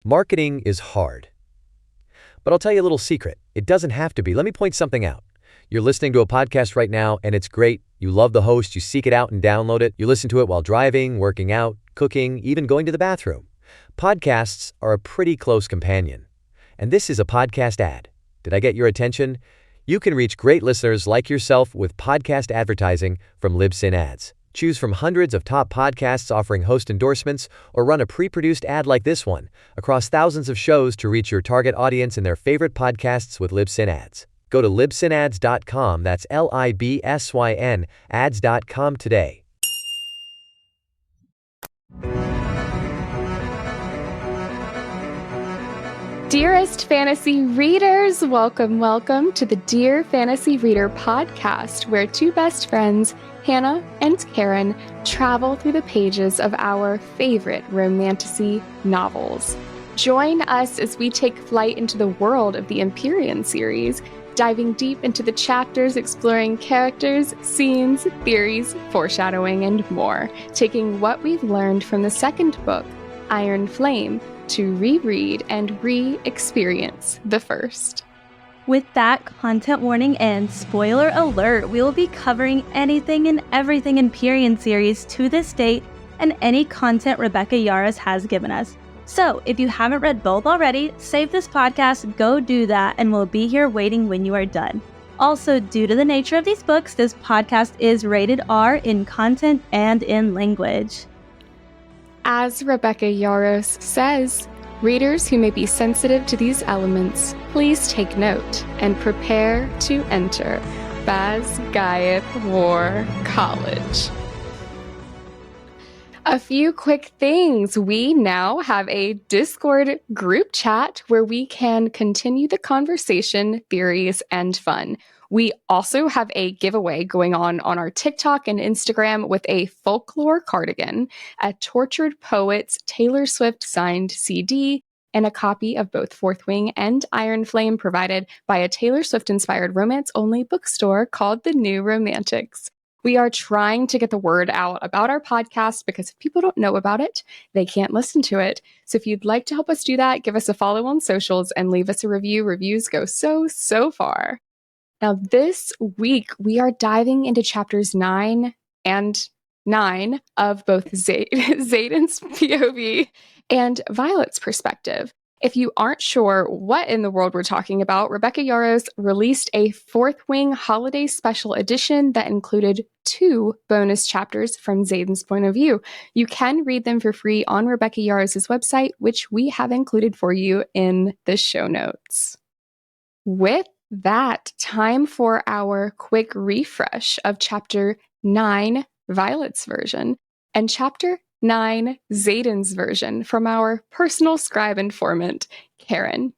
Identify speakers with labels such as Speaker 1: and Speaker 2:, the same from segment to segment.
Speaker 1: Marketing is hard. But I'll tell you a little secret. It doesn't have to be. Let me point something out. You're listening to a podcast right now, and it's great. You love the host. You seek it out and download it. You listen to it while driving, working out, cooking, even going to the bathroom. Podcasts are a pretty close companion. And this is a podcast ad. Did I get your attention? You can reach great listeners like yourself with podcast advertising from Libsyn Ads. Choose from hundreds of top podcasts offering host endorsements, or run a pre-produced ad like this one across thousands of shows to reach your target audience in their favorite podcasts with Libsyn Ads. Go to libsynads.com, that's Libsyn ads.com today.
Speaker 2: Dearest fantasy readers, welcome to the Dear Fantasy Reader podcast, where two best friends, Hannah and Karen, travel through the pages of our favorite romantasy novels. Join us as we take flight into the world of the Empyrean series, diving deep into the chapters, exploring characters, scenes, theories, foreshadowing, and more, taking what we've learned from the second book, Iron Flame, to reread and re-experience the first.
Speaker 3: With that content warning and spoiler alert, we will be covering anything and everything Empyrean series to this date and any content Rebecca Yarros has given us. So if you haven't read both already, save this podcast, go do that, and we'll be here waiting when you are done. Also, due to the nature of these books, this podcast is rated R in content and in language.
Speaker 2: As Rebecca Yarros says, readers who may be sensitive to these elements, please take note and prepare to enter Basgiath War College. A few quick things. We now have a Discord group chat where we can continue the conversation, theories, and fun. We also have a giveaway going on our TikTok and Instagram with a folklore cardigan, a Tortured Poets Taylor Swift signed CD, and a copy of both Fourth Wing and Iron Flame provided by a Taylor Swift-inspired romance-only bookstore called The New Romantics. We are trying to get the word out about our podcast because if people don't know about it, they can't listen to it. So if you'd like to help us do that, give us a follow on socials and leave us a review. Reviews go so far. Now, this week, we are diving into chapters 9 and 9 of both Xaden's POV and Violet's perspective. If you aren't sure what in the world we're talking about, Rebecca Yarros released a Fourth Wing holiday special edition that included 2 bonus chapters from Xaden's point of view. You can read them for free on Rebecca Yarros' website, which we have included for you in the show notes. With that, time for our quick refresh of Chapter 9, Violet's version, and Chapter 9, Xaden's version from our personal scribe informant, Karen.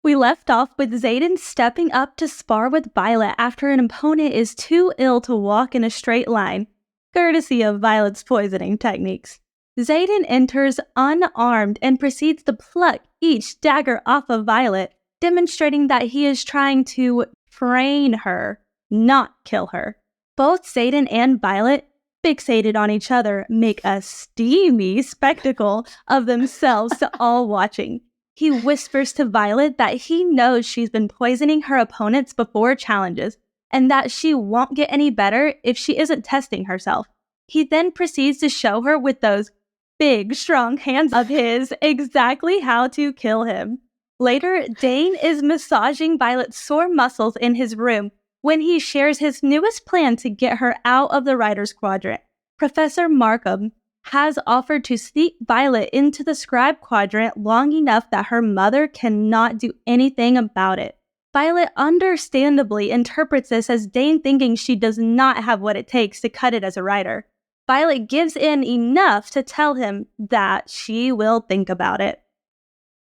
Speaker 3: We left off with Xaden stepping up to spar with Violet after an opponent is too ill to walk in a straight line, courtesy of Violet's poisoning techniques. Xaden enters unarmed and proceeds to pluck each dagger off of Violet, demonstrating that he is trying to train her, not kill her. Both Xaden and Violet, fixated on each other, make a steamy spectacle of themselves to all watching. He whispers to Violet that he knows she's been poisoning her opponents before challenges, and that she won't get any better if she isn't testing herself. He then proceeds to show her with those big, strong hands of his exactly how to kill him. Later, Dane is massaging Violet's sore muscles in his room when he shares his newest plan to get her out of the Writer's Quadrant. Professor Markham has offered to sneak Violet into the Scribe Quadrant long enough that her mother cannot do anything about it. Violet understandably interprets this as Dane thinking she does not have what it takes to cut it as a writer. Violet gives in enough to tell him that she will think about it.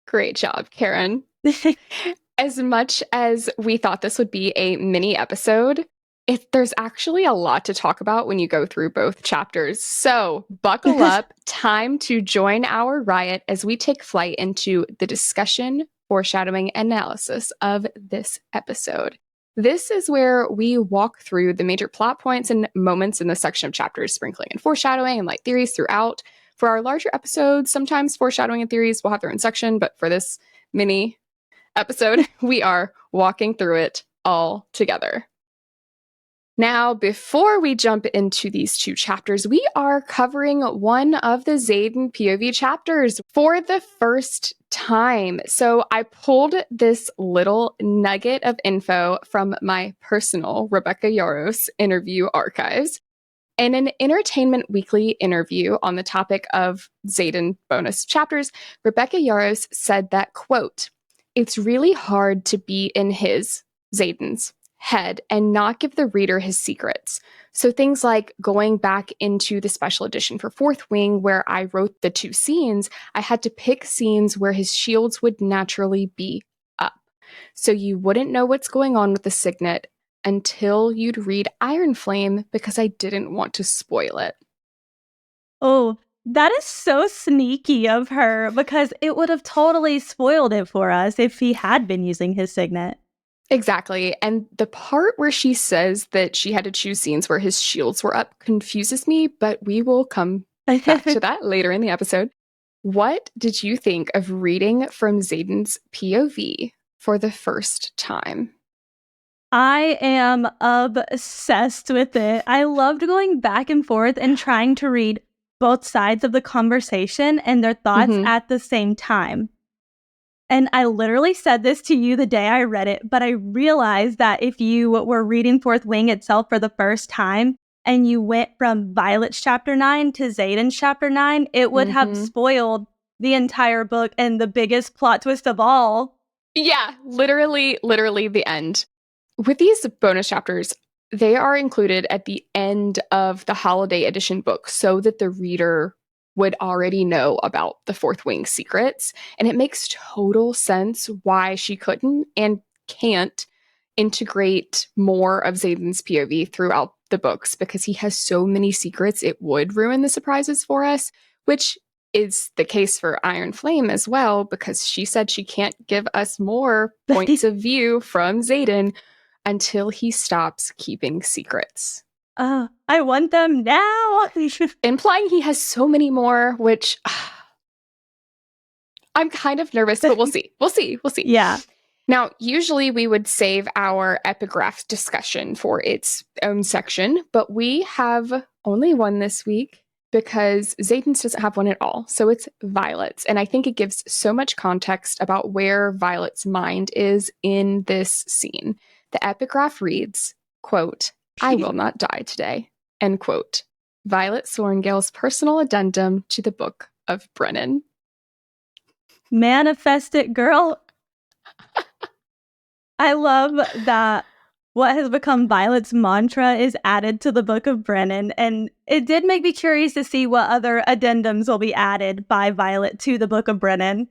Speaker 2: Great job, Karen. As much as we thought this would be a mini episode, there's actually a lot to talk about when you go through both chapters. So buckle up, time to join our riot as we take flight into the discussion, foreshadowing, analysis of this episode. This is where we walk through the major plot points and moments in the section of chapters, sprinkling and foreshadowing and light theories throughout. For our larger episodes, sometimes foreshadowing and theories will have their own section, but for this mini episode, we are walking through it all together. Now, before we jump into these two chapters, we are covering one of the Xaden POV chapters for the first time. So I pulled this little nugget of info from my personal Rebecca Yarros interview archives. In an Entertainment Weekly interview on the topic of Xaden bonus chapters, Rebecca Yarros said that, quote, "It's really hard to be in Xaden's head and not give the reader his secrets. So things like going back into the special edition for Fourth Wing, where I wrote the two scenes, I had to pick scenes where his shields would naturally be up. So you wouldn't know what's going on with the signet until you'd read Iron Flame because I didn't want to spoil it."
Speaker 3: Oh, that is so sneaky of her, because it would have totally spoiled it for us if he had been using his signet.
Speaker 2: Exactly. And the part where she says that she had to choose scenes where his shields were up confuses me, but we will come back to that later in the episode. What did you think of reading from Xaden's POV for the first time?
Speaker 3: I am obsessed with it. I loved going back and forth and trying to read both sides of the conversation and their thoughts at the same time. And I literally said this to you the day I read it, but I realized that if you were reading Fourth Wing itself for the first time and you went from Violet's chapter 9 to Xaden's chapter 9, it would have spoiled the entire book and the biggest plot twist of all.
Speaker 2: Yeah, literally the end. With these bonus chapters, they are included at the end of the holiday edition book so that the reader would already know about the Fourth Wing secrets. And it makes total sense why she couldn't and can't integrate more of Xaden's POV throughout the books, because he has so many secrets it would ruin the surprises for us, which is the case for Iron Flame as well, because she said she can't give us more points of view from Xaden until he stops keeping secrets.
Speaker 3: I want them now.
Speaker 2: Implying he has so many more, which I'm kind of nervous, but we'll see. We'll see.
Speaker 3: Yeah.
Speaker 2: Now, usually we would save our epigraph discussion for its own section, but we have only one this week because Xaden's doesn't have one at all. So it's Violet's. And I think it gives so much context about where Violet's mind is in this scene. The epigraph reads, quote, "I will not die today," end quote. Violet Sorrengail's personal addendum to the Book of Brennan.
Speaker 3: Manifest it, girl. I love that what has become Violet's mantra is added to the Book of Brennan, and it did make me curious to see what other addendums will be added by Violet to the Book of Brennan.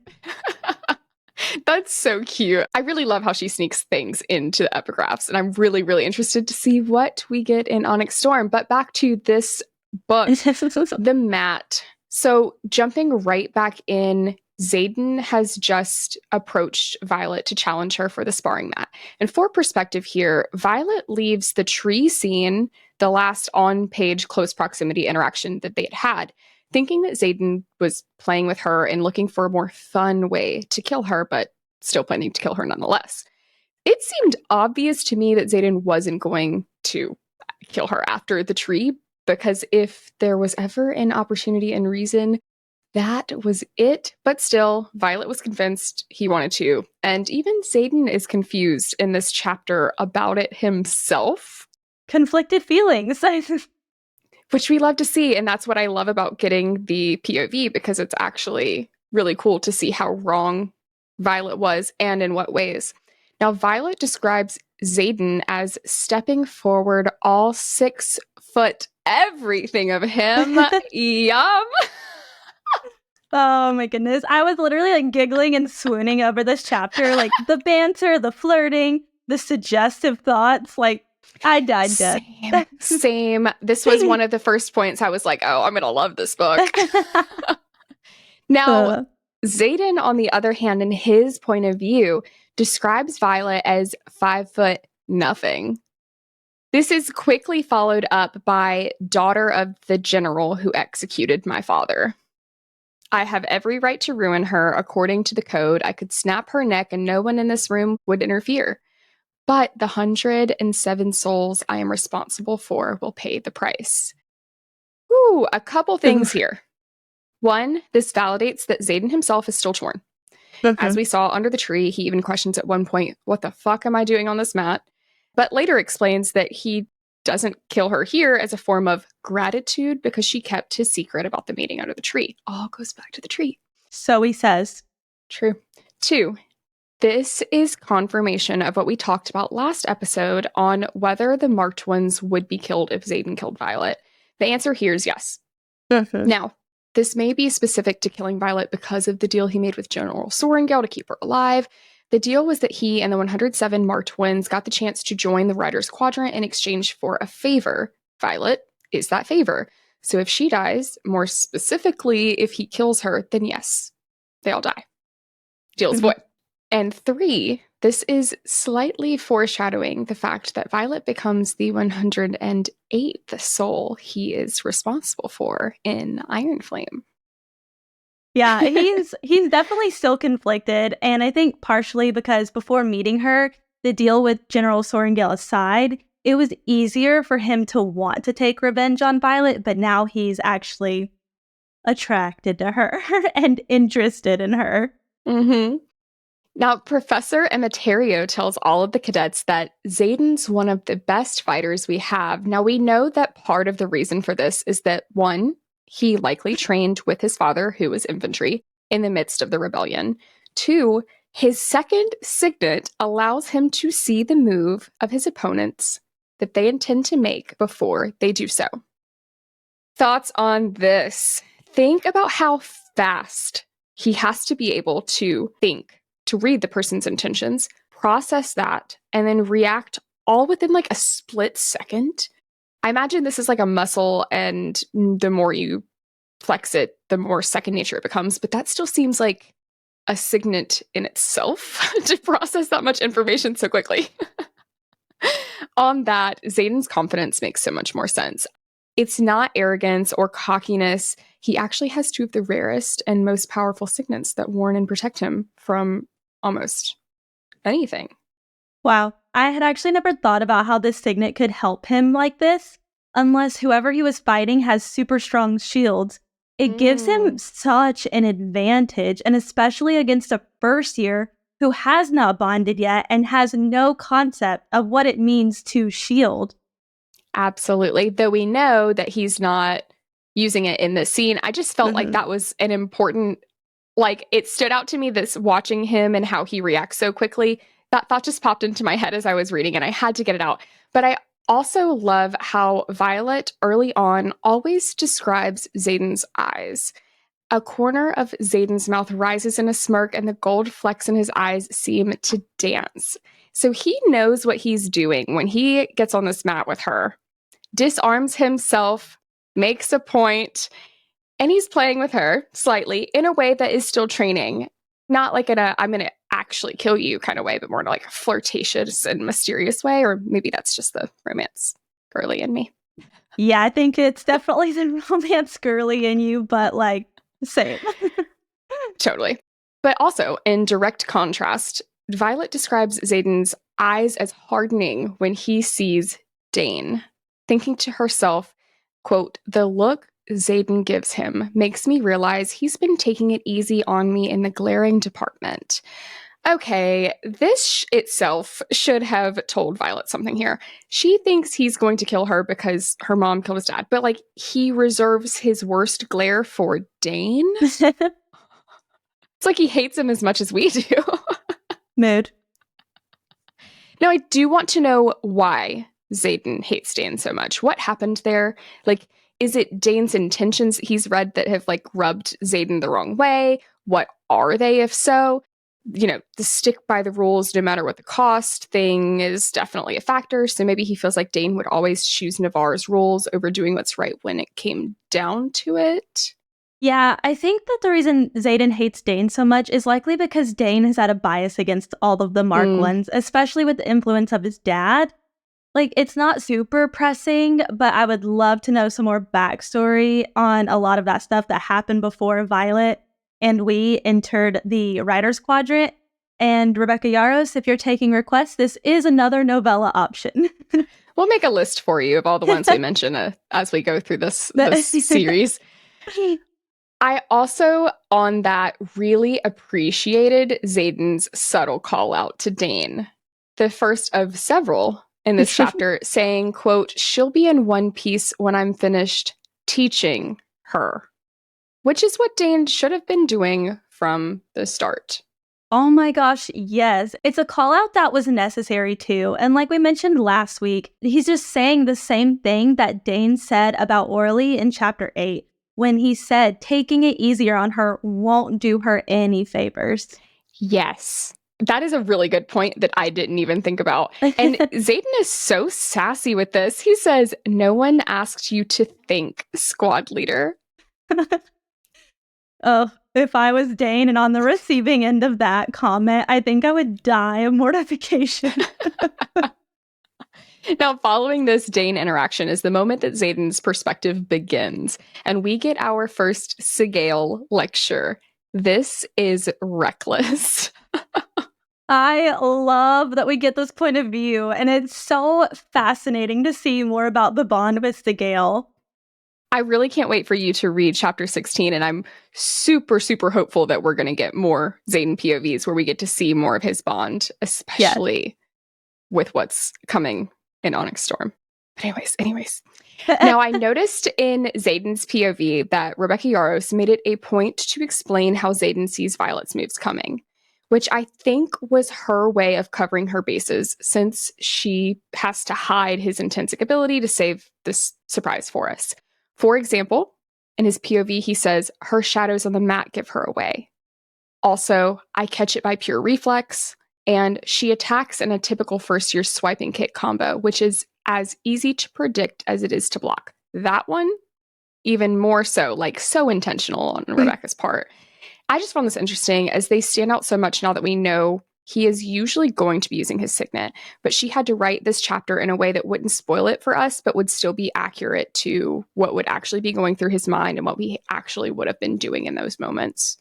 Speaker 2: That's so cute. I really love how she sneaks things into the epigraphs, and I'm really, really interested to see what we get in Onyx Storm. But back to this book, the mat. So jumping right back in, Xaden has just approached Violet to challenge her for the sparring mat. And for perspective here, Violet leaves the tree scene, the last on-page close proximity interaction that they had, thinking that Xaden was playing with her and looking for a more fun way to kill her, but still planning to kill her nonetheless. It seemed obvious to me that Xaden wasn't going to kill her after the tree, because if there was ever an opportunity and reason, that was it. But still, Violet was convinced he wanted to. And even Xaden is confused in this chapter about it himself.
Speaker 3: Conflicted feelings.
Speaker 2: Which we love to see. And that's what I love about getting the POV, because it's actually really cool to see how wrong Violet was and in what ways. Now, Violet describes Xaden as stepping forward all 6 foot everything of him. Yum.
Speaker 3: Oh my goodness. I was literally like giggling and swooning over this chapter. Like the banter, the flirting, the suggestive thoughts. Like I died dead.
Speaker 2: Same. This was one of the first points I was like, oh, I'm going to love this book. Now, Xaden, on the other hand, in his point of view, describes Violet as 5 foot nothing. This is quickly followed up by daughter of the general who executed my father. I have every right to ruin her. According to the code, I could snap her neck and no one in this room would interfere. But the 107 souls I am responsible for will pay the price. Ooh, a couple things here. One, this validates that Xaden himself is still torn. As we saw under the tree, he even questions at one point, what the fuck am I doing on this mat? But later explains that he doesn't kill her here as a form of gratitude because she kept his secret about the meeting under the tree. All goes back to the tree.
Speaker 3: So he says.
Speaker 2: True. 2, this is confirmation of what we talked about last episode on whether the marked ones would be killed if Xaden killed Violet. The answer here is yes. Now, this may be specific to killing Violet because of the deal he made with General Sorengale to keep her alive. The deal was that he and the 107 marked twins got the chance to join the Riders' Quadrant in exchange for a favor. Violet is that favor. So if she dies, more specifically, if he kills her, then yes, they all die. Deal is void. And 3, this is slightly foreshadowing the fact that Violet becomes the 108th soul he is responsible for in Iron Flame.
Speaker 3: Yeah, he's definitely still conflicted, and I think partially because before meeting her, the deal with General Sorengale aside, it was easier for him to want to take revenge on Violet, but now he's actually attracted to her and interested in her.
Speaker 2: Now, Professor Emeterio tells all of the cadets that Xaden's one of the best fighters we have. Now, we know that part of the reason for this is that, 1, he likely trained with his father, who was infantry, in the midst of the rebellion. 2, his second signet allows him to see the move of his opponents that they intend to make before they do so. Thoughts on this? Think about how fast he has to be able to think, to read the person's intentions, process that, and then react all within like a split second. I imagine this is like a muscle, and the more you flex it, the more second nature it becomes. But that still seems like a signet in itself to process that much information so quickly. On that, Xaden's confidence makes so much more sense. It's not arrogance or cockiness. He actually has 2 of the rarest and most powerful signets that warn and protect him from almost anything.
Speaker 3: Wow. I had actually never thought about how this signet could help him like this, unless whoever he was fighting has super strong shields. It gives him such an advantage, and especially against a first year who has not bonded yet and has no concept of what it means to shield.
Speaker 2: Absolutely. Though we know that he's not using it in this scene. I just felt like that was an important, like, it stood out to me, this watching him and how he reacts so quickly. That thought just popped into my head as I was reading, and I had to get it out. But I also love how Violet early on always describes Xaden's eyes. A corner of Xaden's mouth rises in a smirk, and the gold flecks in his eyes seem to dance. So he knows what he's doing when he gets on this mat with her, disarms himself, makes a point, and he's playing with her slightly in a way that is still training. Not like in a, I'm going to actually kill you kind of way, but more in like a flirtatious and mysterious way. Or maybe that's just the romance girly in me.
Speaker 3: Yeah, I think it's definitely the romance girly in you, but like, same.
Speaker 2: Totally. But also, in direct contrast, Violet describes Xaden's eyes as hardening when he sees Dane, thinking to herself, quote, "The look Xaden gives him makes me realize he's been taking it easy on me in the glaring department." Okay, this itself should have told Violet something here. She thinks he's going to kill her because her mom killed his dad, but like he reserves his worst glare for Dane. It's like he hates him as much as we do.
Speaker 3: Mood.
Speaker 2: Now, I do want to know why Xaden hates Dane so much. What happened there? Like, is it Dane's intentions he's read that have like rubbed Xaden the wrong way? What are they, if so? You know, the stick by the rules no matter what the cost thing is definitely a factor. So maybe he feels like Dane would always choose Navarre's rules over doing what's right when it came down to it.
Speaker 3: Yeah, I think that the reason Xaden hates Dane so much is likely because Dane has had a bias against all of the Mark ones, especially with the influence of his dad. Like, it's not super pressing, but I would love to know some more backstory on a lot of that stuff that happened before Violet and we entered the Writer's Quadrant. And Rebecca Yarros, if you're taking requests, this is another novella option.
Speaker 2: We'll make a list for you of all the ones we mention as we go through this series. I also, on that, really appreciated Xaden's subtle call out to Dane. The first of several in this chapter, saying, quote, "She'll be in one piece when I'm finished teaching her," which is what Dane should have been doing from the start.
Speaker 3: Oh my gosh, yes. It's a call out that was necessary too. And like we mentioned last week, he's just saying the same thing that Dane said about Orly in chapter 8, when he said taking it easier on her won't do her any favors.
Speaker 2: Yes. That is a really good point that I didn't even think about. And Xaden is so sassy with this. He says, "No one asked you to think, squad leader."
Speaker 3: Oh, if I was Dane and on the receiving end of that comment, I think I would die of mortification.
Speaker 2: Now, following this Dane interaction is the moment that Xaden's perspective begins, and we get our first Sigale lecture. This is reckless.
Speaker 3: I love that we get this point of view, and it's so fascinating to see more about the bond with Sigale.
Speaker 2: I really can't wait for you to read chapter 16, and I'm super, super hopeful that we're going to get more Xaden POVs where we get to see more of his bond, especially with what's coming in Onyx Storm. But anyways. Now, I noticed in Xaden's POV that Rebecca Yarros made it a point to explain how Xaden sees Violet's moves coming, which I think was her way of covering her bases, since she has to hide his intrinsic ability to save this surprise for us. For example, in his POV, he says, "Her shadows on the mat give her away." Also, "I catch it by pure reflex," and she attacks in a typical first-year swiping kick combo, which is as easy to predict as it is to block. That one, even more so, like so intentional on Rebecca's part. I just found this interesting as they stand out so much now that we know he is usually going to be using his signet, but she had to write this chapter in a way that wouldn't spoil it for us, but would still be accurate to what would actually be going through his mind and what we actually would have been doing in those moments.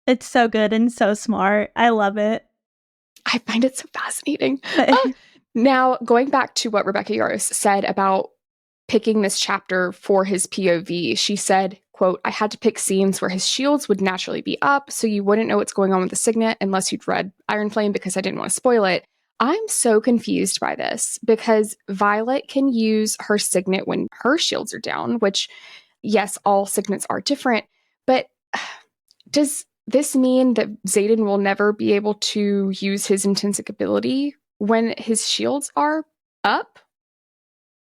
Speaker 3: It's so good and so smart. I love it.
Speaker 2: I find it so fascinating. Now, going back to what Rebecca Yarros said about picking this chapter for his POV, she said, quote, "I had to pick scenes where his shields would naturally be up, so you wouldn't know what's going on with the signet unless you'd read Iron Flame, because I didn't want to spoil it." I'm so confused by this, because Violet can use her signet when her shields are down, which, yes, all signets are different, but does this mean that Xaden will never be able to use his intrinsic ability when his shields are up?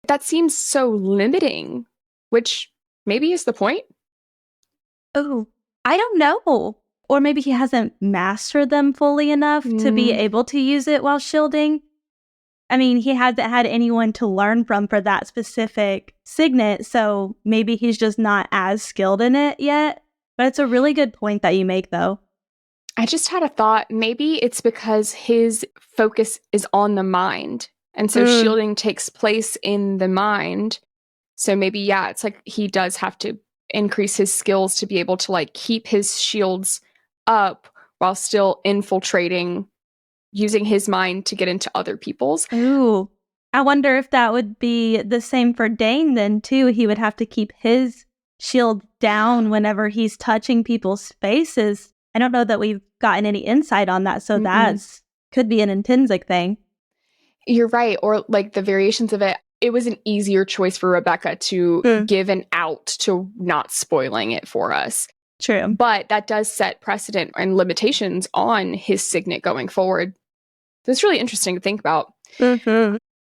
Speaker 2: That seems so limiting, which maybe is the point.
Speaker 3: Oh, I don't know. Or maybe he hasn't mastered them fully enough to be able to use it while shielding. I mean, he hasn't had anyone to learn from for that specific signet, so maybe he's just not as skilled in it yet. But it's a really good point that you make, though.
Speaker 2: I just had a thought. Maybe it's because his focus is on the mind. And so shielding takes place in the mind. So maybe, yeah, it's like he does have to increase his skills to be able to like keep his shields up while still infiltrating, using his mind to get into other people's.
Speaker 3: Ooh. I wonder if that would be the same for Dane then, too. He would have to keep his shield down whenever he's touching people's faces. I don't know that we've gotten any insight on that, so that's could be an intrinsic thing.
Speaker 2: You're right. Or like the variations of it, it was an easier choice for Rebecca to give an out to not spoiling it for us.
Speaker 3: True.
Speaker 2: But that does set precedent and limitations on his signet going forward. That's really interesting to think about.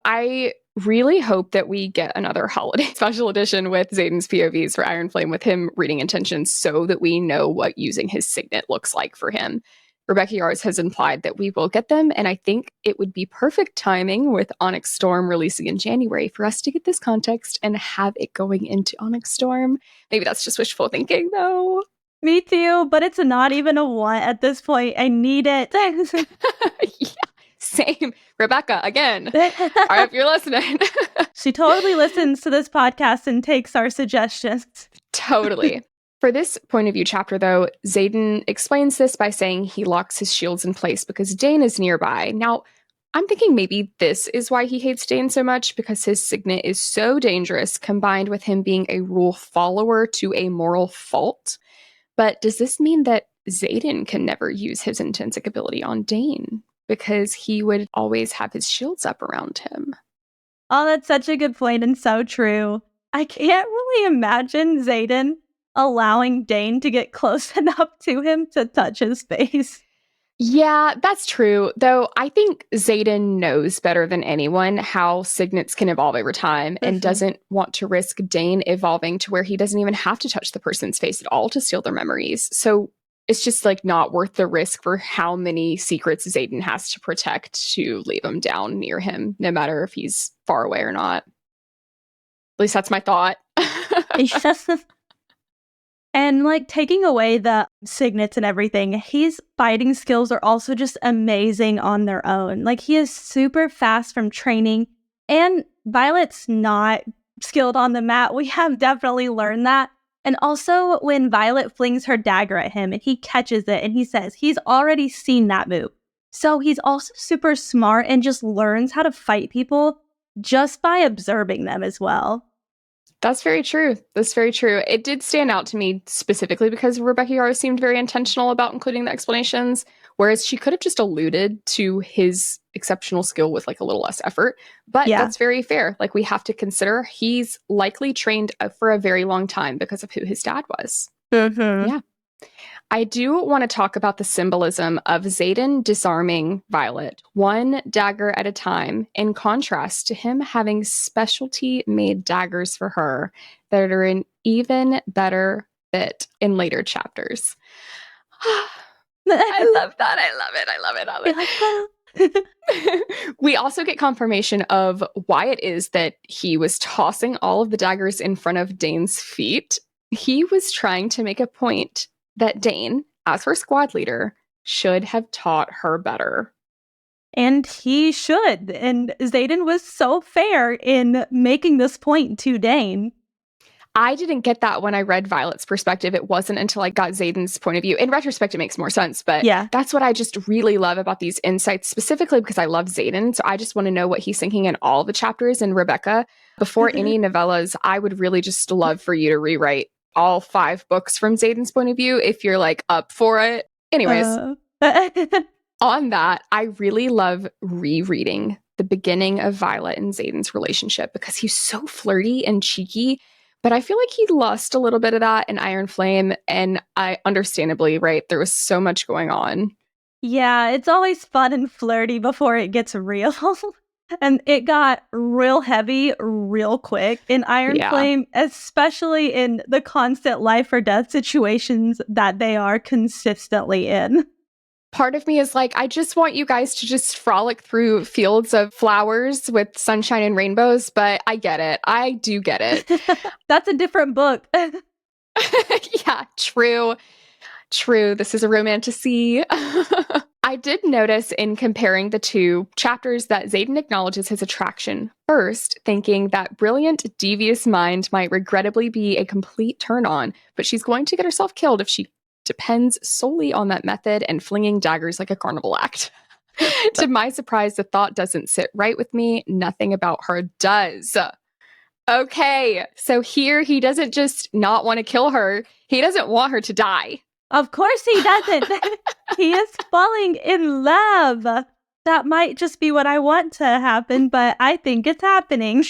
Speaker 2: I really hope that we get another holiday special edition with Xaden's POVs for Iron Flame, with him reading intentions, so that we know what using his signet looks like for him. Rebecca Yarros has implied that we will get them, and I think it would be perfect timing with Onyx Storm releasing in January for us to get this context and have it going into Onyx Storm. Maybe that's just wishful thinking, though.
Speaker 3: Me too, but it's not even a want at this point. I need it.
Speaker 2: Yeah. Same. Rebecca, again. If you're listening.
Speaker 3: She totally listens to this podcast and takes our suggestions.
Speaker 2: Totally. For this point of view chapter, though, Xaden explains this by saying he locks his shields in place because Dane is nearby. Now, I'm thinking maybe this is why he hates Dane so much, because his signet is so dangerous, combined with him being a rule follower to a moral fault. But does this mean that Xaden can never use his intrinsic ability on Dane, because he would always have his shields up around him?
Speaker 3: Oh, that's such a good point and so true. I can't really imagine Xaden allowing Dane to get close enough to him to touch his face.
Speaker 2: Yeah, that's true. Though I think Xaden knows better than anyone how signets can evolve over time and doesn't want to risk Dane evolving to where he doesn't even have to touch the person's face at all to steal their memories. So it's just like not worth the risk for how many secrets Xaden has to protect to leave him down near him, no matter if he's far away or not. At least that's my thought.
Speaker 3: And like taking away the signets and everything, his fighting skills are also just amazing on their own. Like he is super fast from training, and Violet's not skilled on the mat. We have definitely learned that. And also when Violet flings her dagger at him and he catches it and he says he's already seen that move. So he's also super smart and just learns how to fight people just by observing them as well.
Speaker 2: That's very true. That's very true. It did stand out to me specifically because Rebecca Yarros seemed very intentional about including the explanations, whereas she could have just alluded to his exceptional skill with like a little less effort. But that's very fair. Like we have to consider he's likely trained for a very long time because of who his dad was. Yeah. I do want to talk about the symbolism of Xaden disarming Violet, one dagger at a time, in contrast to him having specialty-made daggers for her that are an even better fit in later chapters. I love that. I love it. We also get confirmation of why it is that he was tossing all of the daggers in front of Dane's feet. He was trying to make a point that Dane, as her squad leader, should have taught her better.
Speaker 3: And he should. And Xaden was so fair in making this point to Dane.
Speaker 2: I didn't get that when I read Violet's perspective. It wasn't until I got Xaden's point of view. In retrospect, it makes more sense. But that's what I just really love about these insights, specifically because I love Xaden. So I just want to know what he's thinking in all the chapters. And Rebecca, before any novellas, I would really just love for you to rewrite all 5 books from Xaden's point of view if you're like up for it. Anyways, on that, I really love rereading the beginning of Violet and Xaden's relationship because he's so flirty and cheeky, but I feel like he lost a little bit of that in Iron Flame, and I understandably, right, there was so much going on.
Speaker 3: Yeah, it's always fun and flirty before it gets real. And it got real heavy real quick in Iron Flame, especially in the constant life or death situations that they are consistently in.
Speaker 2: Part of me is like, I just want you guys to just frolic through fields of flowers with sunshine and rainbows, but I get it. I do get it.
Speaker 3: That's a different book.
Speaker 2: Yeah, true. This is a romantasy. I did notice in comparing the 2 chapters that Xaden acknowledges his attraction first, thinking that brilliant, devious mind might regrettably be a complete turn-on, but she's going to get herself killed if she depends solely on that method and flinging daggers like a carnival act. To my surprise, the thought doesn't sit right with me. Nothing about her does. Okay, so here he doesn't just not want to kill her. He doesn't want her to die.
Speaker 3: Of course he doesn't. He is falling in love. That might just be what I want to happen, but I think it's happening.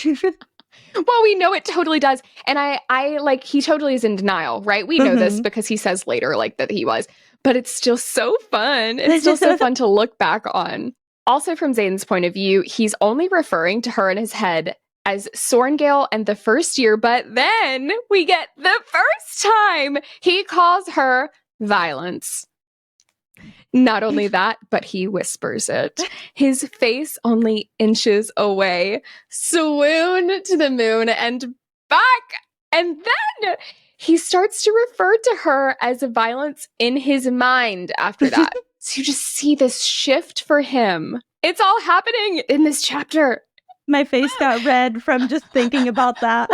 Speaker 2: Well, we know it totally does. And I like, he totally is in denial, right? We know this because he says later, like, that he was. But it's still so fun. It's still so fun to look back on. Also, from Xaden's point of view, he's only referring to her in his head as Sorengale and the first year, but then we get the first time he calls her Violence. Not only that, but he whispers it. His face only inches away. Swoon to the moon and back. And then he starts to refer to her as Violence in his mind after that. So you just see this shift for him It's all happening in this chapter.
Speaker 3: My face got red from just thinking about that.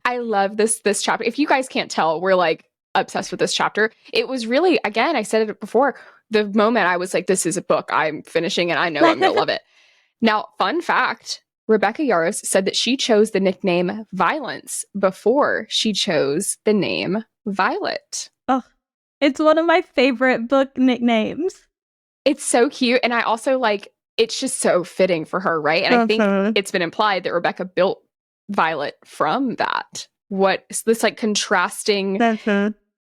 Speaker 2: I love this chapter. If you guys can't tell, we're like obsessed with this chapter. It was really, again, I said it before, the moment I was like, this is a book I'm finishing and I know I'm going to love it. Now, fun fact, Rebecca Yarros said that she chose the nickname Violence before she chose the name Violet.
Speaker 3: Oh, it's one of my favorite book nicknames.
Speaker 2: It's so cute. And I also like, it's just so fitting for her, right? And I think it's been implied that Rebecca built Violet from that. What is this like contrasting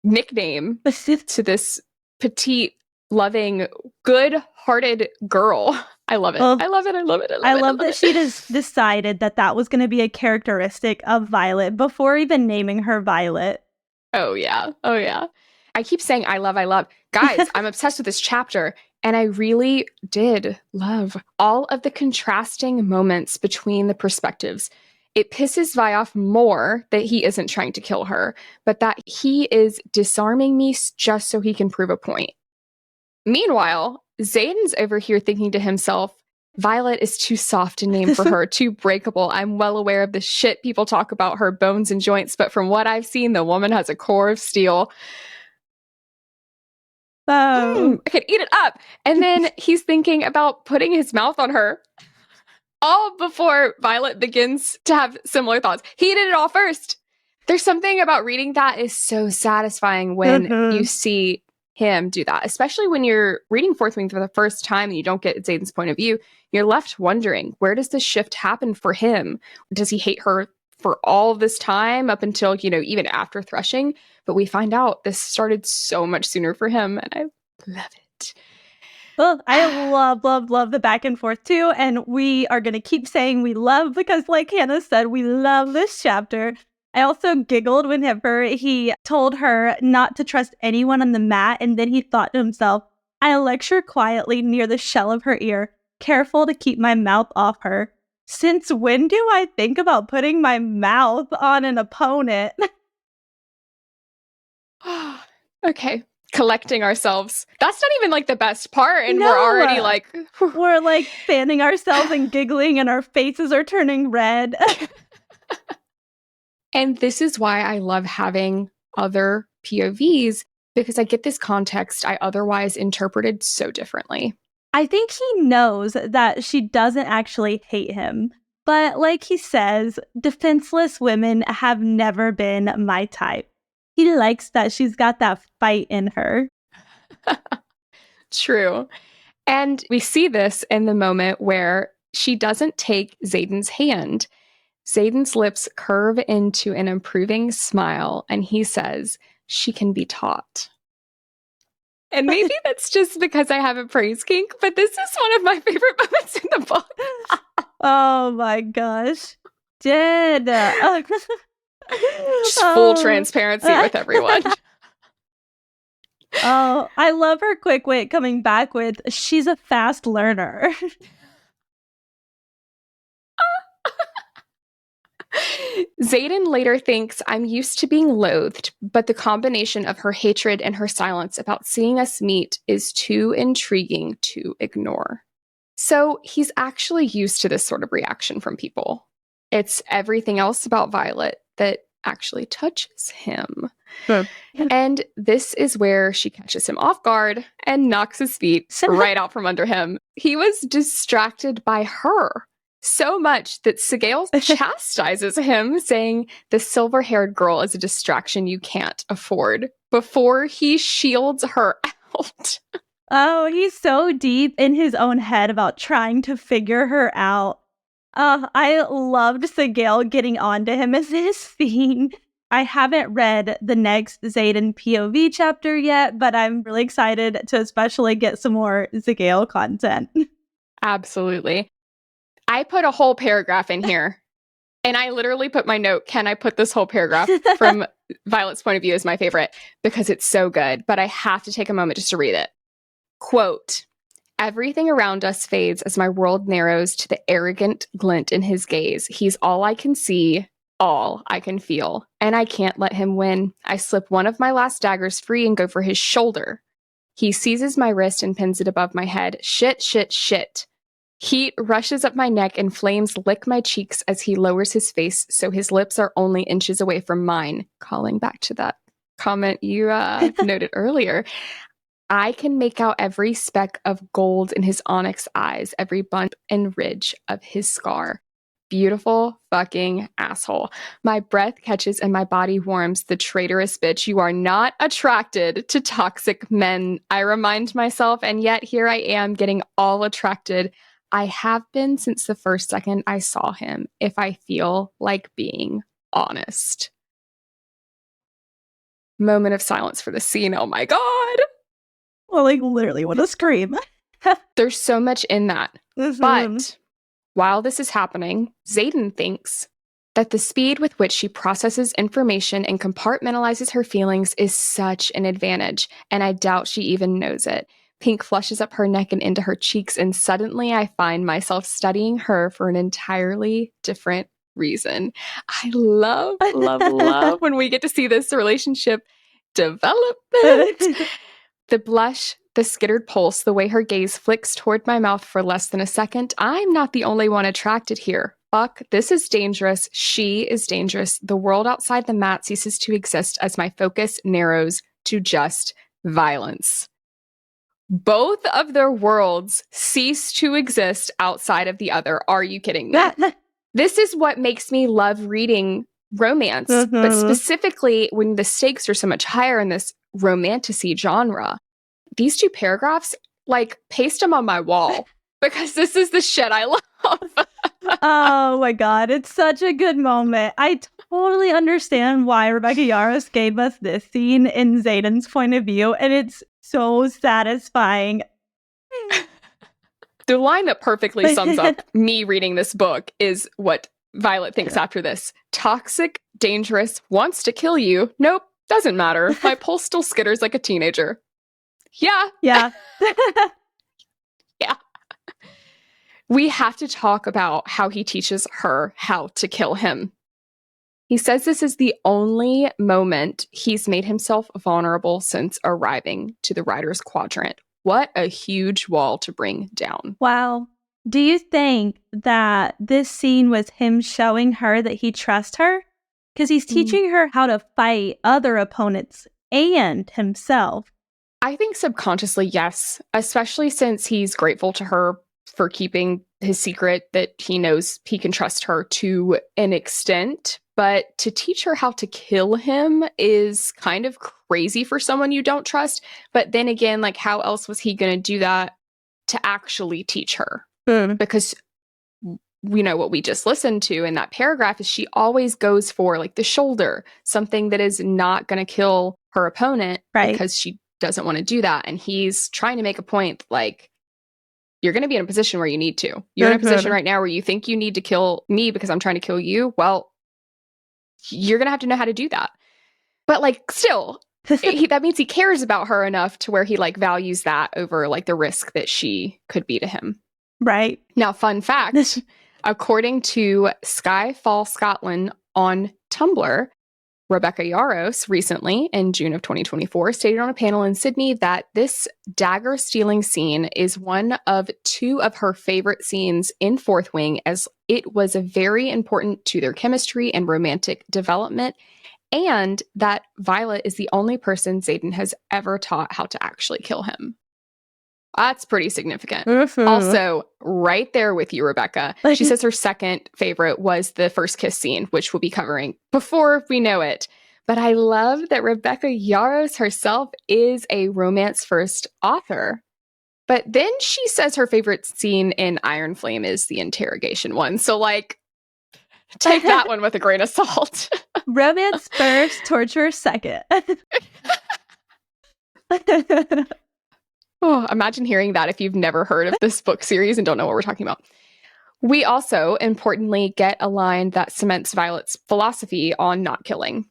Speaker 2: nickname to this petite, loving, good-hearted girl? I love it.
Speaker 3: Well,
Speaker 2: I love it. I love it.
Speaker 3: I love that she just decided that was going to be a characteristic of Violet before even naming her Violet.
Speaker 2: Oh, yeah. Oh, yeah. I keep saying I love. Guys, I'm obsessed with this chapter. And I really did love all of the contrasting moments between the perspectives. It pisses Vi off more that he isn't trying to kill her, but that he is disarming me just so he can prove a point. Meanwhile, Xaden's over here thinking to himself, Violet is too soft a name for her, too breakable. I'm well aware of the shit people talk about her bones and joints, but from what I've seen, the woman has a core of steel. I could eat it up. And then he's thinking about putting his mouth on her. All before Violet begins to have similar thoughts. He did it all first. There's something about reading that is so satisfying when you see him do that, especially when you're reading Fourth Wing for the first time and you don't get Xaden's point of view. You're left wondering, where does this shift happen for him? Does he hate her for all this time up until, even after threshing? But we find out this started so much sooner for him, and I love it.
Speaker 3: Well, I love the back and forth too, and we are going to keep saying we love because, like Hannah said, we love this chapter. I also giggled whenever he told her not to trust anyone on the mat, and then he thought to himself, I lecture quietly near the shell of her ear, careful to keep my mouth off her. Since when do I think about putting my mouth on an opponent?
Speaker 2: Okay. Collecting ourselves. That's not even like the best part. And we're already like...
Speaker 3: We're like fanning ourselves and giggling and our faces are turning red.
Speaker 2: And this is why I love having other POVs, because I get this context I otherwise interpreted so differently.
Speaker 3: I think he knows that she doesn't actually hate him. But like he says, defenseless women have never been my type. He likes that she's got that fight in her.
Speaker 2: True. And we see this in the moment where she doesn't take Xaden's hand. Xaden's lips curve into an improving smile, and he says, she can be taught. And maybe that's just because I have a praise kink, but this is one of my favorite moments in the book.
Speaker 3: Oh my gosh. Did.
Speaker 2: Just full transparency with everyone.
Speaker 3: Oh, I love her quick wit coming back with, she's a fast learner.
Speaker 2: Xaden later thinks, I'm used to being loathed, but the combination of her hatred and her silence about seeing us meet is too intriguing to ignore. So he's actually used to this sort of reaction from people. It's everything else about Violet that actually touches him. And this is where she catches him off guard and knocks his feet right out from under him. He was distracted by her so much that Sigale chastises him, saying the silver-haired girl is a distraction you can't afford, before he shields her out.
Speaker 3: Oh, he's so deep in his own head about trying to figure her out. I loved Sigale getting onto him as this scene. I haven't read the next Xaden POV chapter yet, but I'm really excited to especially get some more Sigale content.
Speaker 2: Absolutely. I put a whole paragraph in here, and I literally put my note, can I put this whole paragraph from Violet's point of view as my favorite, because it's so good, but I have to take a moment just to read it. Quote, everything around us fades as my world narrows to the arrogant glint in his gaze. He's all I can see, all I can feel, and I can't let him win. I slip one of my last daggers free and go for his shoulder. He seizes my wrist and pins it above my head. Shit, shit, shit. Heat rushes up my neck and flames lick my cheeks as he lowers his face so his lips are only inches away from mine. Calling back to that comment you noted earlier. I can make out every speck of gold in his onyx eyes, every bump and ridge of his scar. Beautiful fucking asshole. My breath catches and my body warms. The traitorous bitch. You are not attracted to toxic men, I remind myself, and yet here I am getting all attracted. I have been since the first second I saw him, if I feel like being honest. Moment of silence for the scene. Oh my God.
Speaker 3: Well, like literally, what a scream.
Speaker 2: There's so much in that. But while this is happening, Xaden thinks that the speed with which she processes information and compartmentalizes her feelings is such an advantage, and I doubt she even knows it. Pink flushes up her neck and into her cheeks, and suddenly I find myself studying her for an entirely different reason. I love when we get to see this relationship development. The blush, the skittered pulse, the way her gaze flicks toward my mouth for less than a second. I'm not the only one attracted here. Fuck, this is dangerous. She is dangerous. The world outside the mat ceases to exist as my focus narrows to just violence. Both of their worlds cease to exist outside of the other. Are you kidding me? This is what makes me love reading romance, but specifically when the stakes are so much higher in this romantasy genre. These two paragraphs, like, paste them on my wall because this is the shit I love.
Speaker 3: Oh my God, it's such a good moment. I totally understand why Rebecca Yarros gave us this scene in Xaden's point of view, and it's so satisfying.
Speaker 2: The line that perfectly sums up me reading this book is what Violet thinks after this. Toxic, dangerous, wants to kill you. Nope, doesn't matter. My pulse still skitters like a teenager. Yeah.
Speaker 3: Yeah.
Speaker 2: Yeah. We have to talk about how he teaches her how to kill him. He says this is the only moment he's made himself vulnerable since arriving to the Writer's Quadrant. What a huge wall to bring down.
Speaker 3: Wow. Do you think that this scene was him showing her that he trusts her? Because he's teaching her how to fight other opponents and himself.
Speaker 2: I think subconsciously, yes, especially since he's grateful to her for keeping his secret that he knows he can trust her to an extent. But to teach her how to kill him is kind of crazy for someone you don't trust. But then again, like, how else was he going to do that to actually teach her? Because we know what we just listened to in that paragraph is she always goes for like the shoulder, something that is not going to kill her opponent, right? Because she doesn't want to do that. And he's trying to make a point like, you're going to be in a position where you need to. You're in a position right now where you think you need to kill me because I'm trying to kill you. Well, you're going to have to know how to do that. But like, still, that means he cares about her enough to where he like values that over like the risk that she could be to him.
Speaker 3: Right.
Speaker 2: Now, fun fact, according to Skyfall Scotland on Tumblr, Rebecca Yarros recently, in June of 2024, stated on a panel in Sydney that this dagger stealing scene is one of two of her favorite scenes in Fourth Wing, as it was very important to their chemistry and romantic development, and that Violet is the only person Xaden has ever taught how to actually kill him. That's pretty significant. Also, right there with you, Rebecca. She says her second favorite was the first kiss scene, which we'll be covering before we know it. But I love that Rebecca Yarros herself is a romance-first author. But then she says her favorite scene in Iron Flame is the interrogation one. So, like, take that one with a grain of salt.
Speaker 3: Romance first, torture second.
Speaker 2: Oh, imagine hearing that if you've never heard of this book series and don't know what we're talking about. We also, importantly, get a line that cements Violet's philosophy on not killing.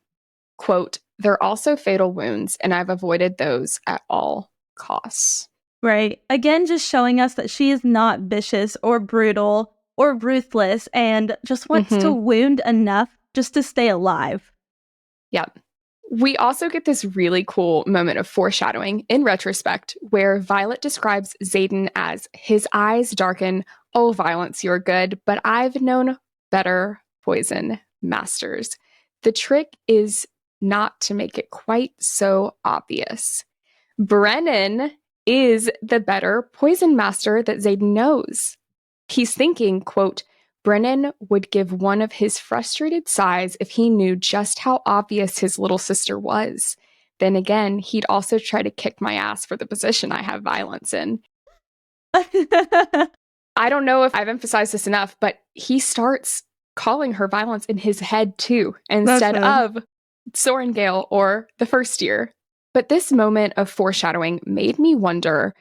Speaker 2: Quote, "They're also fatal wounds, and I've avoided those at all costs."
Speaker 3: Right. Again, just showing us that she is not vicious or brutal or ruthless and just wants to wound enough just to stay alive.
Speaker 2: Yep. We also get this really cool moment of foreshadowing in retrospect where Violet describes Xaden as his eyes darken. Oh, Violence, you're good, but I've known better poison masters. The trick is not to make it quite so obvious. Brennan is the better poison master that Xaden knows. He's thinking, quote, Brennan would give one of his frustrated sighs if he knew just how obvious his little sister was. Then again, he'd also try to kick my ass for the position I have Violence in. I don't know if I've emphasized this enough, but he starts calling her Violence in his head too, instead of Sorengale or the first year. But this moment of foreshadowing made me wonder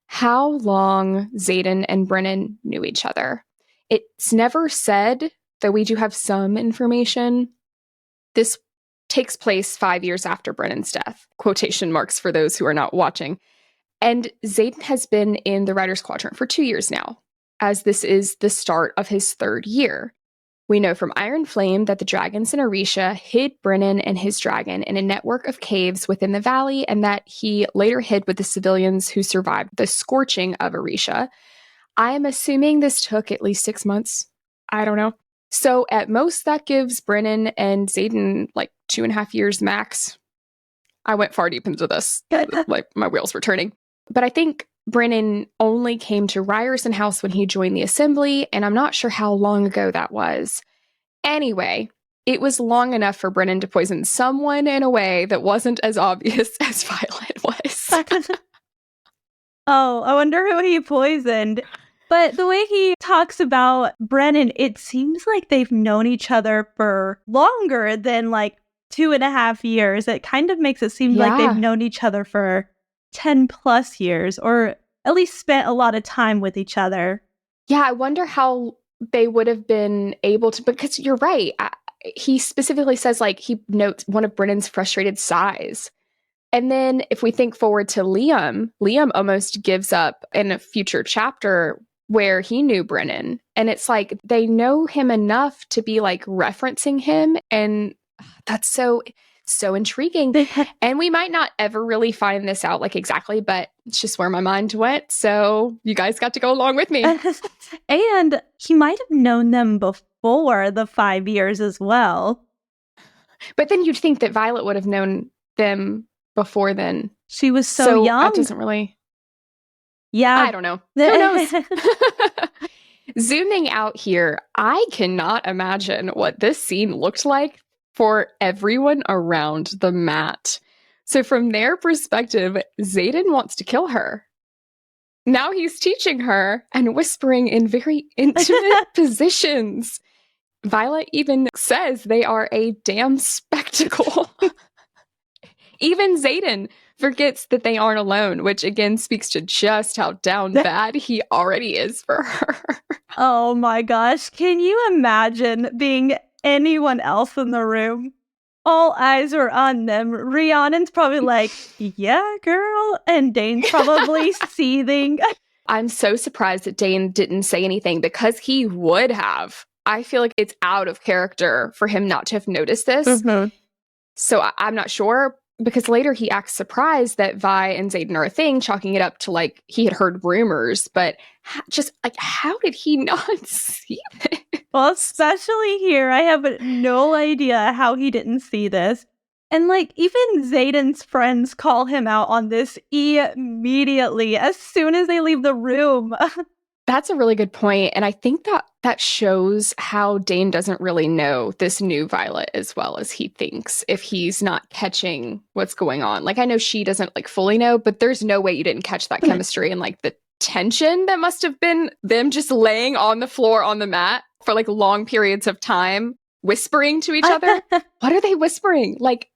Speaker 2: how long Xaden and Brennan knew each other. It's never said, though we do have some information. This takes place 5 years after Brennan's death. Quotation marks for those who are not watching. And Xaden has been in the Writer's Quadrant for 2 years now, as this is the start of his 3rd year. We know from Iron Flame that the dragons in Orisha hid Brennan and his dragon in a network of caves within the valley, and that he later hid with the civilians who survived the scorching of Orisha. I am assuming this took at least 6 months. I don't know. So at most, that gives Brennan and Xaden like 2.5 years max. I went far deep into this. Like my wheels were turning. But I think Brennan only came to Ryerson House when he joined the Assembly, and I'm not sure how long ago that was. Anyway, it was long enough for Brennan to poison someone in a way that wasn't as obvious as Violet was.
Speaker 3: Oh, I wonder who he poisoned. But the way he talks about Brennan, it seems like they've known each other for longer than like 2.5 years. It kind of makes it seem like they've known each other for 10 plus years, or at least spent a lot of time with each other.
Speaker 2: Yeah, I wonder how they would have been able to, because you're right. He specifically says like he notes one of Brennan's frustrated sighs. And then if we think forward to Liam almost gives up in a future chapter where he knew Brennan. And it's like they know him enough to be like referencing him. And that's so intriguing. And we might not ever really find this out like exactly, but it's just where my mind went. So you guys got to go along with me.
Speaker 3: And he might have known them before the 5 years as well. But
Speaker 2: then you'd think that Violet would have known them before then.
Speaker 3: She was so young.
Speaker 2: That doesn't really...
Speaker 3: Yeah.
Speaker 2: I don't know. Who knows? Zooming out here, I cannot imagine what this scene looked like for everyone around the mat. So from their perspective, Xaden wants to kill her. Now he's teaching her and whispering in very intimate positions. Violet even says they are a damn spectacle. Even Xaden forgets that they aren't alone, which again speaks to just how down bad he already is for her.
Speaker 3: Oh my gosh. Can you imagine being anyone else in the room? All eyes are on them. Rhiannon's probably like, yeah, girl. And Dane's probably seething.
Speaker 2: I'm so surprised that Dane didn't say anything, because he would have. I feel like it's out of character for him not to have noticed this.
Speaker 3: Mm-hmm.
Speaker 2: So I'm not sure. Because later he acts surprised that Vi and Xaden are a thing, chalking it up to like he had heard rumors, but just like how did he not see this?
Speaker 3: Well, especially here, I have no idea how he didn't see this. And like even Xaden's friends call him out on this immediately as soon as they leave the room.
Speaker 2: That's a really good point. And I think that shows how Dane doesn't really know this new Violet as well as he thinks, if he's not catching what's going on. Like, I know she doesn't like fully know, but there's no way you didn't catch that chemistry and like the tension that must have been them just laying on the floor on the mat for like long periods of time, whispering to each other. What are they whispering? Like,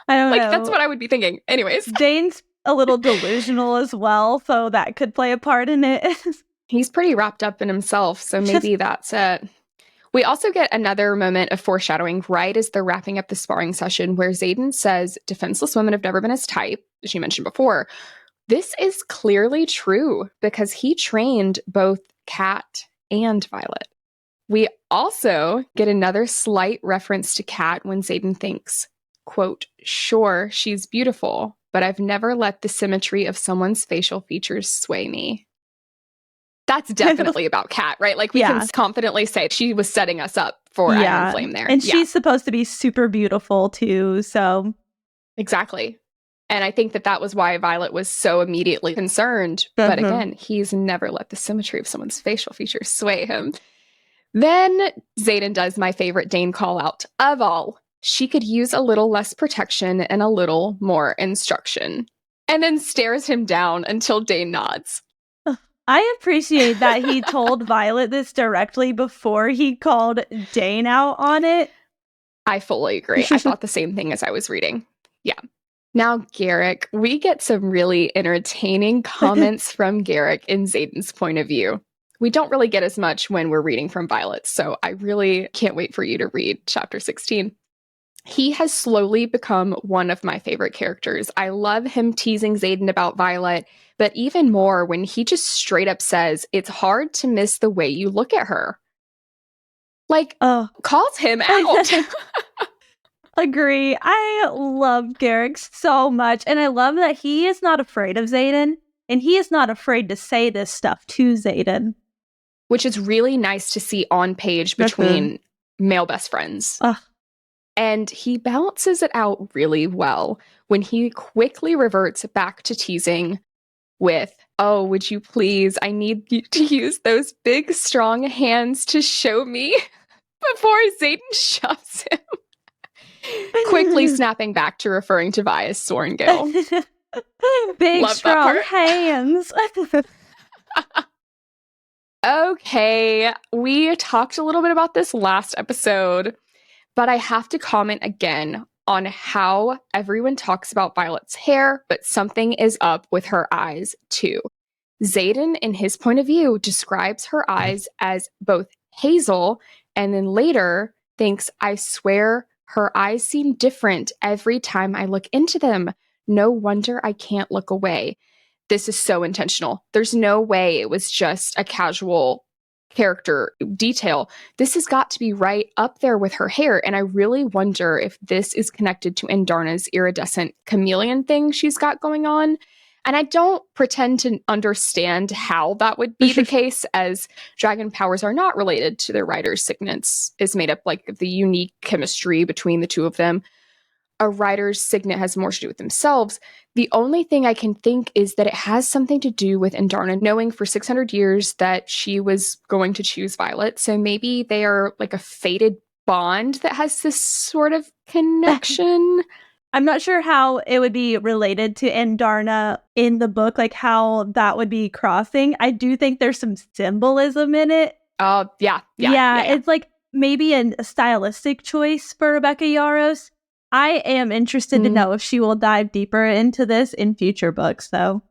Speaker 3: I don't know.
Speaker 2: That's what I would be thinking. Anyways.
Speaker 3: Dane's a little delusional as well, so that could play a part in it.
Speaker 2: He's pretty wrapped up in himself, so maybe that's it. We also get another moment of foreshadowing right as they're wrapping up the sparring session where Xaden says defenseless women have never been his type, as you mentioned before. This is clearly true because he trained both Kat and Violet. We also get another slight reference to Kat when Xaden thinks, quote, sure, she's beautiful, but I've never let the symmetry of someone's facial features sway me. That's definitely about Kat, right? Like we can confidently say she was setting us up for Iron Flame there.
Speaker 3: And she's supposed to be super beautiful too, so.
Speaker 2: Exactly. And I think that was why Violet was so immediately concerned. But again, he's never let the symmetry of someone's facial features sway him. Then Xaden does my favorite Dane call out of all. She could use a little less protection and a little more instruction. And then stares him down until Dane nods.
Speaker 3: I appreciate that he told Violet this directly before he called Dane out on it.
Speaker 2: I fully agree. I thought the same thing as I was reading. Yeah. Now, Garrick, we get some really entertaining comments from Garrick in Xaden's point of view. We don't really get as much when we're reading from Violet, so I really can't wait for you to read chapter 16. He has slowly become one of my favorite characters. I love him teasing Xaden about Violet, but even more when he just straight up says, it's hard to miss the way you look at her. Like, calls him out.
Speaker 3: Agree. I love Garrick so much, and I love that he is not afraid of Xaden, and he is not afraid to say this stuff to Xaden.
Speaker 2: Which is really nice to see on page between male best friends. And he balances it out really well when he quickly reverts back to teasing with, oh, would you please, I need you to use those big, strong hands to show me before Xaden shoves him. Quickly snapping back to referring to Vi as Sorengale.
Speaker 3: Big, love strong hands.
Speaker 2: Okay, we talked a little bit about this last episode, but I have to comment again on how everyone talks about Violet's hair, but something is up with her eyes too. Xaden, in his point of view, describes her eyes as both hazel and then later thinks, I swear her eyes seem different every time I look into them. No wonder I can't look away. This is so intentional. There's no way it was just a casual character detail. This has got to be right up there with her hair. And I really wonder if this is connected to Andarna's iridescent chameleon thing she's got going on. And I don't pretend to understand how that would be the case, as dragon powers are not related to their rider's signets. Is made up like of the unique chemistry between the two of them. A rider's signet has more to do with themselves. The only thing I can think is that it has something to do with Andarna knowing for 600 years that she was going to choose Violet. So maybe they are like a fated bond that has this sort of connection.
Speaker 3: I'm not sure how it would be related to Andarna in the book, like how that would be crossing. I do think there's some symbolism in it.
Speaker 2: Oh, yeah.
Speaker 3: It's like maybe a stylistic choice for Rebecca Yarros. I am interested to know if she will dive deeper into this in future books, though.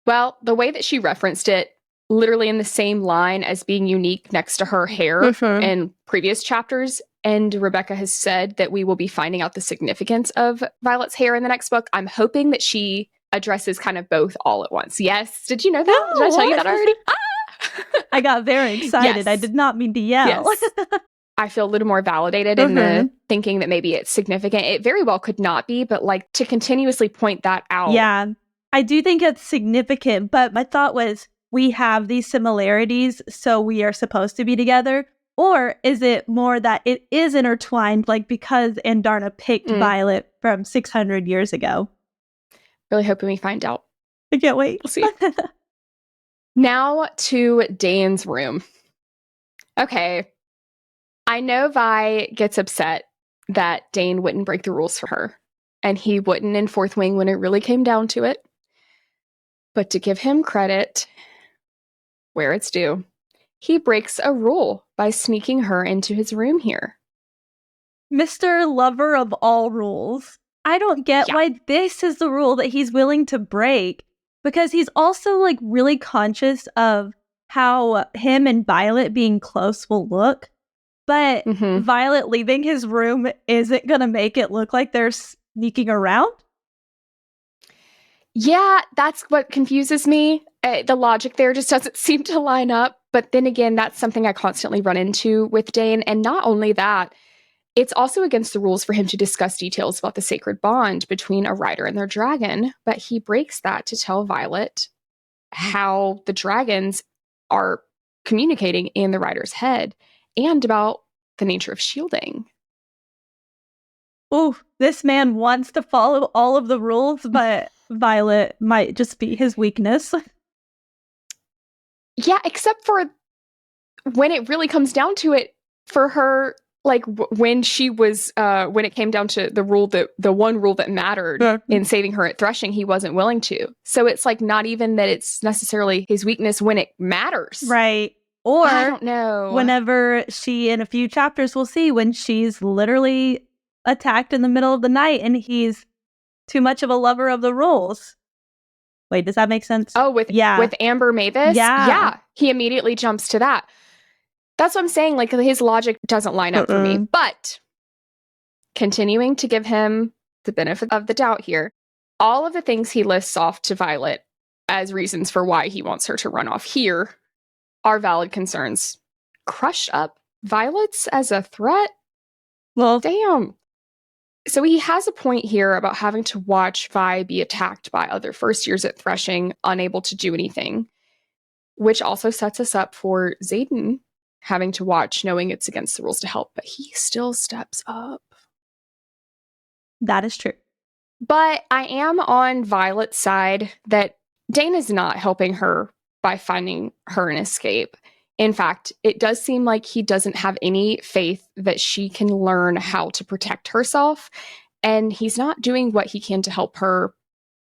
Speaker 2: Well, the way that she referenced it, literally in the same line as being unique next to her hair in previous chapters, and Rebecca has said that we will be finding out the significance of Violet's hair in the next book. I'm hoping that she addresses kind of both all at once. Yes. Did you know that? Did I tell you that already?
Speaker 3: I got very excited. Yes. I did not mean to yell.
Speaker 2: Yes. I feel a little more validated in the thinking that maybe it's significant. It very well could not be, but like to continuously point that out.
Speaker 3: Yeah, I do think it's significant, but my thought was we have these similarities, so we are supposed to be together. Or is it more that it is intertwined, like because Andarna picked Violet from 600 years ago?
Speaker 2: Really hoping we find out.
Speaker 3: I can't wait.
Speaker 2: We'll see. Now to Dane's room. Okay. I know Vi gets upset that Dane wouldn't break the rules for her, and he wouldn't in Fourth Wing when it really came down to it. But to give him credit where it's due, he breaks a rule by sneaking her into his room here.
Speaker 3: Mr. Lover of all rules. I don't get why this is the rule that he's willing to break, because he's also like really conscious of how him and Violet being close will look. But Violet leaving his room isn't going to make it look like they're sneaking around?
Speaker 2: Yeah, that's what confuses me. The logic there just doesn't seem to line up. But then again, that's something I constantly run into with Dane. And not only that, It's also against the rules for him to discuss details about the sacred bond between a rider and their dragon, but he breaks that to tell Violet how the dragons are communicating in the rider's head and about the nature of shielding.
Speaker 3: Ooh, this man wants to follow all of the rules, but Violet might just be his weakness.
Speaker 2: Yeah, except for when it really comes down to it, for her, like when she was, when it came down to the one rule that mattered in saving her at threshing, he wasn't willing to. So it's like not even that it's necessarily his weakness when it matters.
Speaker 3: Right. Or
Speaker 2: I don't know.
Speaker 3: Whenever she, in a few chapters, we'll see when she's literally attacked in the middle of the night and he's too much of a lover of the rules. Wait, does that make sense?
Speaker 2: Oh, with Amber Mavis? Yeah. He immediately jumps to that. That's what I'm saying. Like, his logic doesn't line up for me. But continuing to give him the benefit of the doubt here, all of the things he lists off to Violet as reasons for why he wants her to run off here are valid concerns. Crush up Violet's as a threat?
Speaker 3: Well,
Speaker 2: damn. So he has a point here about having to watch Vi be attacked by other first years at threshing, unable to do anything, which also sets us up for Xaden having to watch, knowing it's against the rules to help, but he still steps up.
Speaker 3: That is true.
Speaker 2: But I am on Violet's side that Dane is not helping her by finding her an escape. In fact, it does seem like he doesn't have any faith that she can learn how to protect herself, and he's not doing what he can to help her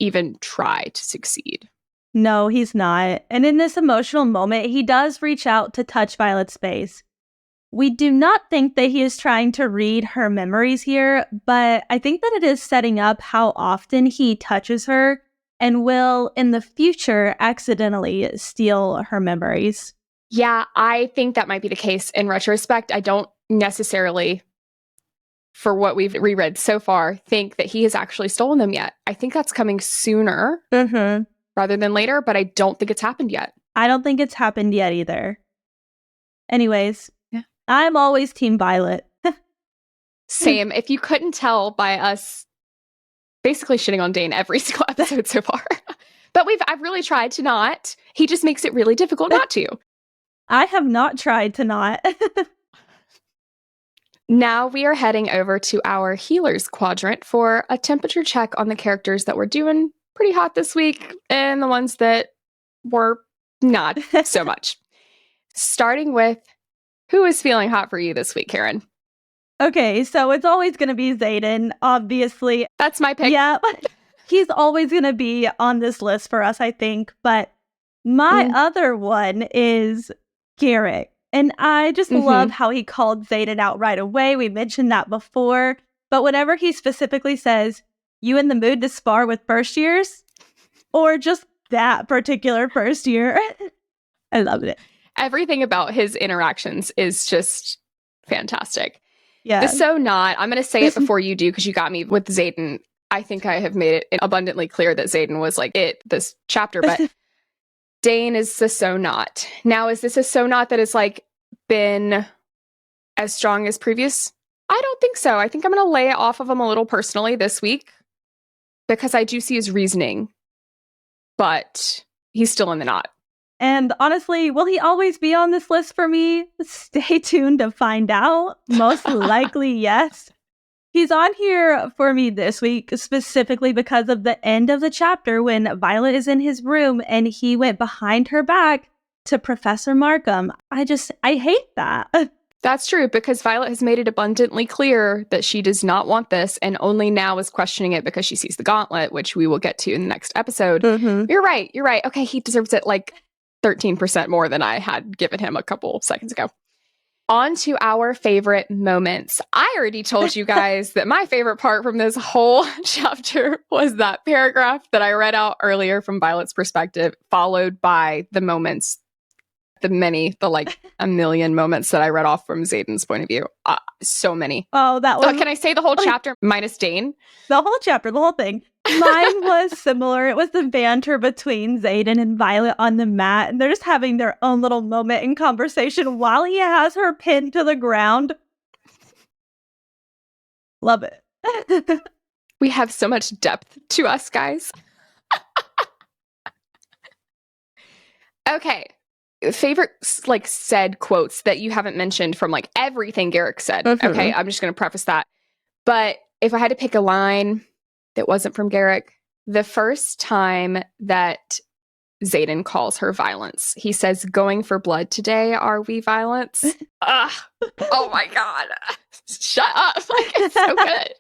Speaker 2: even try to succeed.
Speaker 3: No, he's not. And in this emotional moment, he does reach out to touch Violet's face. We do not think that he is trying to read her memories here, but I think that it is setting up how often he touches her and will, in the future, accidentally steal her memories.
Speaker 2: Yeah, I think that might be the case in retrospect. I don't necessarily, for what we've reread so far, think that he has actually stolen them yet. I think that's coming sooner rather than later, but I don't think it's happened yet.
Speaker 3: I don't think it's happened yet either. Anyways, I'm always Team Violet.
Speaker 2: Same. If you couldn't tell by us basically shitting on Dane every single episode so far. But I've really tried to not. He just makes it really difficult not to.
Speaker 3: I have not tried to not.
Speaker 2: Now we are heading over to our healers quadrant for a temperature check on the characters that were doing pretty hot this week and the ones that were not so much. Starting with, who is feeling hot for you this week, Karen?
Speaker 3: Okay, so it's always going to be Xaden, obviously.
Speaker 2: That's my pick.
Speaker 3: Yeah, he's always going to be on this list for us, I think. But my other one is Garrett. And I just love how he called Xaden out right away. We mentioned that before. But whenever he specifically says, you in the mood to spar with first years? Or just that particular first year? I loved it.
Speaker 2: Everything about his interactions is just fantastic.
Speaker 3: Yeah.
Speaker 2: The so not, I'm going to say it before you do because you got me with Xaden. I think I have made it abundantly clear that Xaden was like it this chapter, but Dane is the so not. Now, is this a so not that has like been as strong as previous? I don't think so. I think I'm going to lay it off of him a little personally this week because I do see his reasoning, but he's still in the knot.
Speaker 3: And honestly, will he always be on this list for me? Stay tuned to find out. Most likely, yes. He's on here for me this week, specifically because of the end of the chapter when Violet is in his room and he went behind her back to Professor Markham. I hate that.
Speaker 2: That's true, because Violet has made it abundantly clear that she does not want this and only now is questioning it because she sees the gauntlet, which we will get to in the next episode. You're right. Okay, he deserves it like 13% more than I had given him a couple seconds ago. On to our favorite moments. I already told you guys that my favorite part from this whole chapter was that paragraph that I read out earlier from Violet's perspective, followed by the moments, a million moments that I read off from Xaden's point of view. So many.
Speaker 3: Oh, that was...
Speaker 2: can I say the whole chapter minus Dane?
Speaker 3: The whole chapter, the whole thing. Mine was similar. It was the banter between Xaden and Violet on the mat, and they're just having their own little moment in conversation while he has her pinned to the ground. Love it.
Speaker 2: We have so much depth to us, guys. Okay. Favorite like said quotes that you haven't mentioned from like everything Garrick said.
Speaker 3: Mhm.
Speaker 2: Okay, I'm just going to preface that. But if I had to pick a line that wasn't from Garrick, the first time that Xaden calls her violence, he says, "Going for blood today, are we violence?" Ugh. Oh my God. Shut up. Like, it's so good.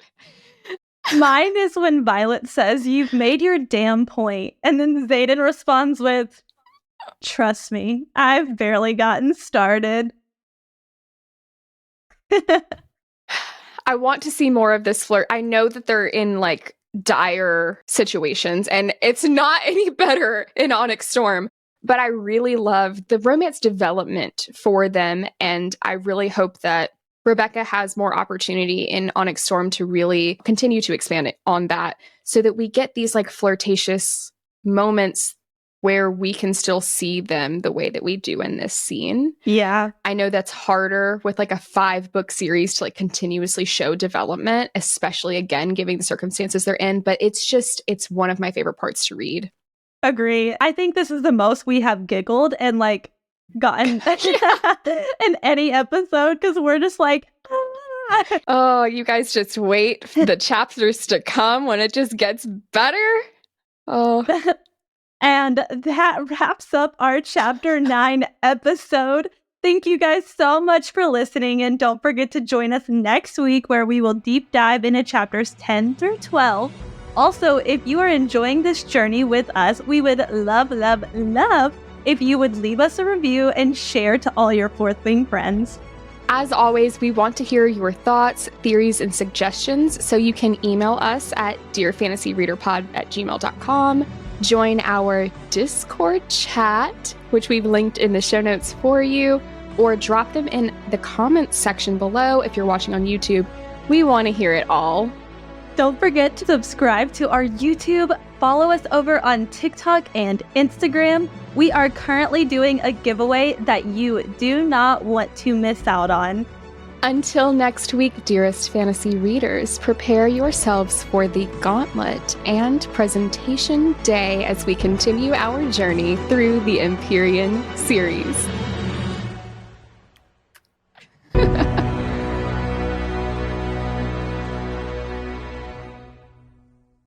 Speaker 3: Mine is when Violet says, "You've made your damn point." And then Xaden responds with, "Trust me, I've barely gotten started."
Speaker 2: I want to see more of this flirt. I know that they're in like dire situations and it's not any better in Onyx Storm, but I really love the romance development for them. And I really hope that Rebecca has more opportunity in Onyx Storm to really continue to expand it on that so that we get these like flirtatious moments where we can still see them the way that we do in this scene.
Speaker 3: Yeah.
Speaker 2: I know that's harder with like a 5-book series to like continuously show development, especially again, given the circumstances they're in, but it's one of my favorite parts to read.
Speaker 3: Agree. I think this is the most we have giggled and like gotten in any episode because we're just like,
Speaker 2: oh, you guys just wait for the chapters to come when it just gets better. Oh.
Speaker 3: And that wraps up our Chapter 9 episode. Thank you guys so much for listening, and don't forget to join us next week where we will deep dive into chapters 10 through 12. Also, if you are enjoying this journey with us, we would love if you would leave us a review and share to all your Fourth Wing friends.
Speaker 2: As always, we want to hear your thoughts, theories, and suggestions, so you can email us at dearfantasyreaderpod@gmail.com. Join our Discord chat, which we've linked in the show notes for you, or drop them in the comments section below if you're watching on YouTube. We want to hear it all.
Speaker 3: Don't forget to subscribe to our YouTube, follow us over on TikTok and Instagram. We are currently doing a giveaway that you do not want to miss out on.
Speaker 2: Until next week, dearest fantasy readers, prepare yourselves for the Gauntlet and Presentation Day as we continue our journey through the Empyrean series.